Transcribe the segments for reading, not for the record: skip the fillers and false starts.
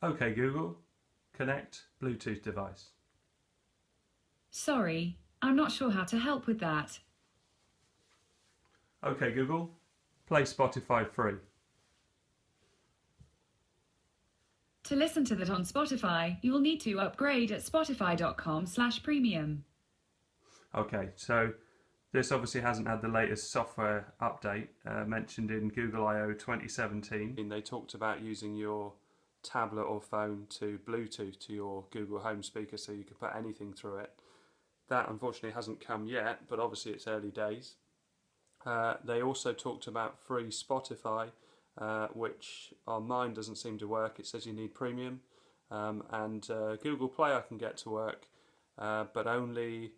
OK Google, connect Bluetooth device. Sorry, I'm not sure how to help with that. OK Google, play Spotify free. To listen to that on Spotify, you will need to upgrade at spotify.com/premium. OK, so this obviously hasn't had the latest software update mentioned in Google I/O 2017. They talked about using your tablet or phone to Bluetooth to your Google Home speaker so you could put anything through it. That unfortunately hasn't come yet, but obviously it's early days. They also talked about free Spotify, which on mine doesn't seem to work. It says you need premium, and Google Play I can get to work, but only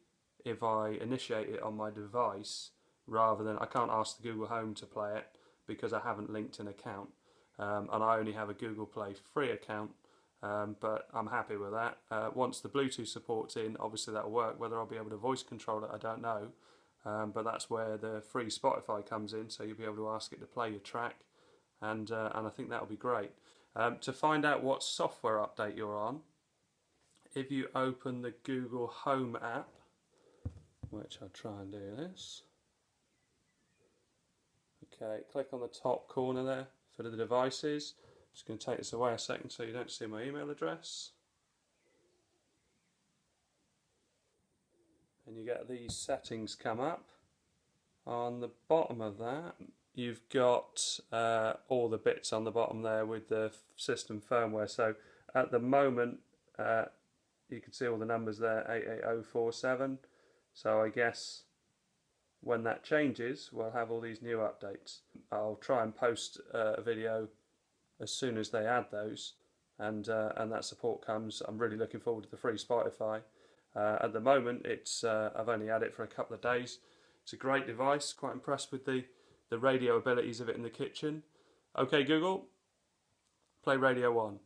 if I initiate it on my device rather than, I can't ask the Google Home to play it because I haven't linked an account, and I only have a Google Play free account, but I'm happy with that. Once the Bluetooth support's in, obviously that'll work. Whether I'll be able to voice control it, I don't know. But that's where the free Spotify comes in, so you'll be able to ask it to play your track, and I think that'll be great. To find out what software update you're on, if you open the Google Home app, which I'll try and do this. Okay, click on the top corner there for the devices. Just going to take this away a second so you don't see my email address. And you get these settings come up. On the bottom of that, you've got all the bits on the bottom there with the system firmware. So at the moment, you can see all the numbers there, 88047. So I guess when that changes, we'll have all these new updates. I'll try and post a video as soon as they add those, and that support comes. I'm really looking forward to the free Spotify. At the moment, it's I've only had it for a couple of days. It's a great device. Quite impressed with the radio abilities of it in the kitchen. OK Google, play Radio 1.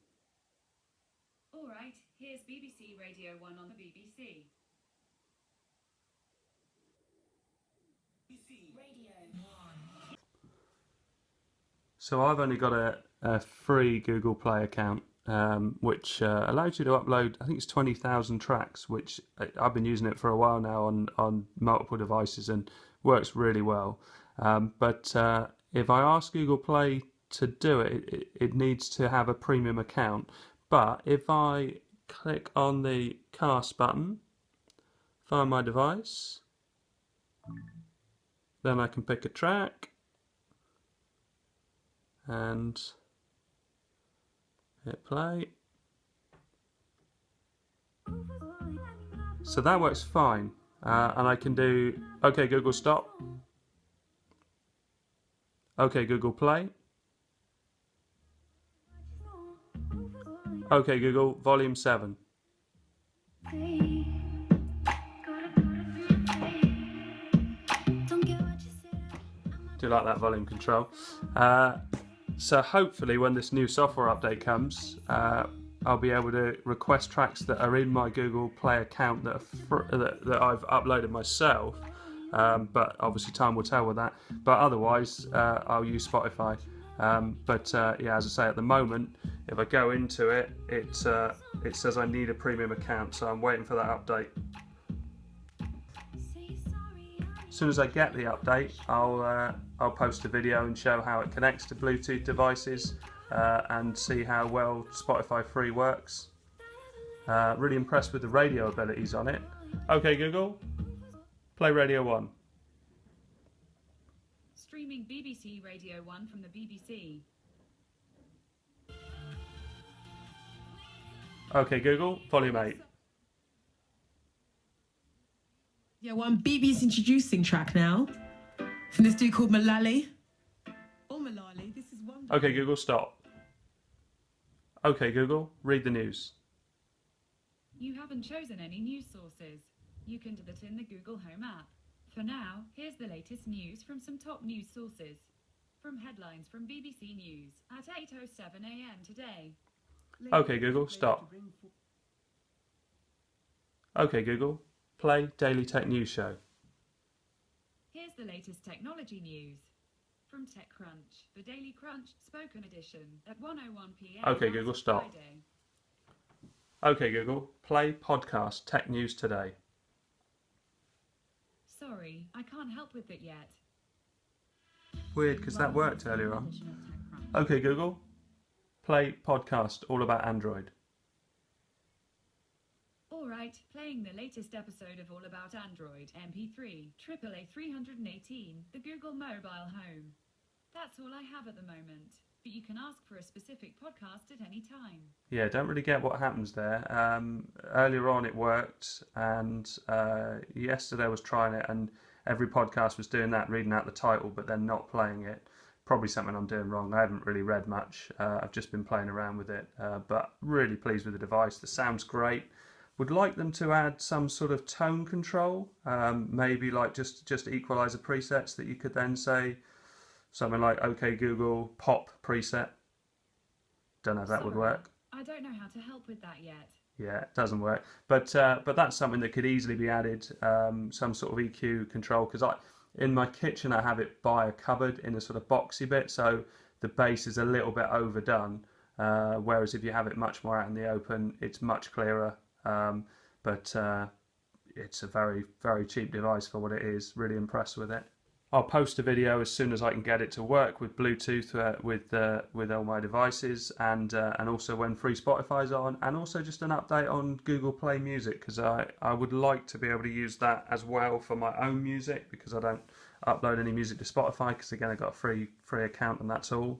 All right, here's BBC Radio 1 on the BBC. BBC Radio 1. So I've only got a free Google Play account, which allows you to upload, I think it's 20,000 tracks, which I've been using it for a while now on multiple devices and works really well. But if I ask Google Play to do it, it needs to have a premium account. But if I click on the cast button, find my device, then I can pick a track and hit play. So that works fine, and I can do OK Google stop, OK Google play, OK Google volume 7. Do you like that volume control? So hopefully when this new software update comes, I'll be able to request tracks that are in my Google Play account that I've uploaded myself. But obviously time will tell with that. But otherwise, I'll use Spotify. Yeah, as I say, at the moment, if I go into it, it says I need a premium account, so I'm waiting for that update. As soon as I get the update, I'll post a video and show how it connects to Bluetooth devices and see how well Spotify free works. Really impressed with the radio abilities on it. OK Google, play Radio 1. Streaming BBC Radio 1 from the BBC. OK Google, volume 8. Yeah, one BB's introducing track now from this dude called Malali. Oh, Malali, this is wonderful. OK Google, stop. OK Google, read the news. You haven't chosen any news sources. You can do that in the Google Home app. For now, here's the latest news from some top news sources. From headlines from BBC News at 8:07 AM today. OK Google, stop. OK Google, play Daily Tech News Show. Here's the latest technology news. from TechCrunch, the Daily Crunch spoken edition at 1:01 p.m. Okay, last Google, stop. Friday. Okay, Google, play podcast Tech News Today. Sorry, I can't help with it yet. Weird, because that worked earlier on. Edition of TechCrunch. Okay, Google, play podcast all about Android. Alright, playing the latest episode of All About Android, MP3, AAA 318, the Google Mobile Home. That's all I have at the moment, but you can ask for a specific podcast at any time. Yeah, don't really get what happens there. Earlier on it worked, and yesterday I was trying it, and every podcast was doing that, reading out the title, but then not playing it. Probably something I'm doing wrong. I haven't really read much. I've just been playing around with it, but really pleased with the device. The sound's great. Would like them to add some sort of tone control, maybe like just equalizer presets that you could then say something like, okay Google, pop preset. Don't know if that would Sorry, work. I don't know how to help with that yet. Yeah, it doesn't work. But that's something that could easily be added, some sort of EQ control, because in my kitchen I have it by a cupboard in a sort of boxy bit, so the bass is a little bit overdone, whereas if you have it much more out in the open, it's much clearer. But it's a very, very cheap device for what it is. Really impressed with it. I'll post a video as soon as I can get it to work with Bluetooth with all my devices, and also when free Spotify's on, and also just an update on Google Play Music, because I would like to be able to use that as well for my own music, because I don't upload any music to Spotify, because again I got a free account and that's all.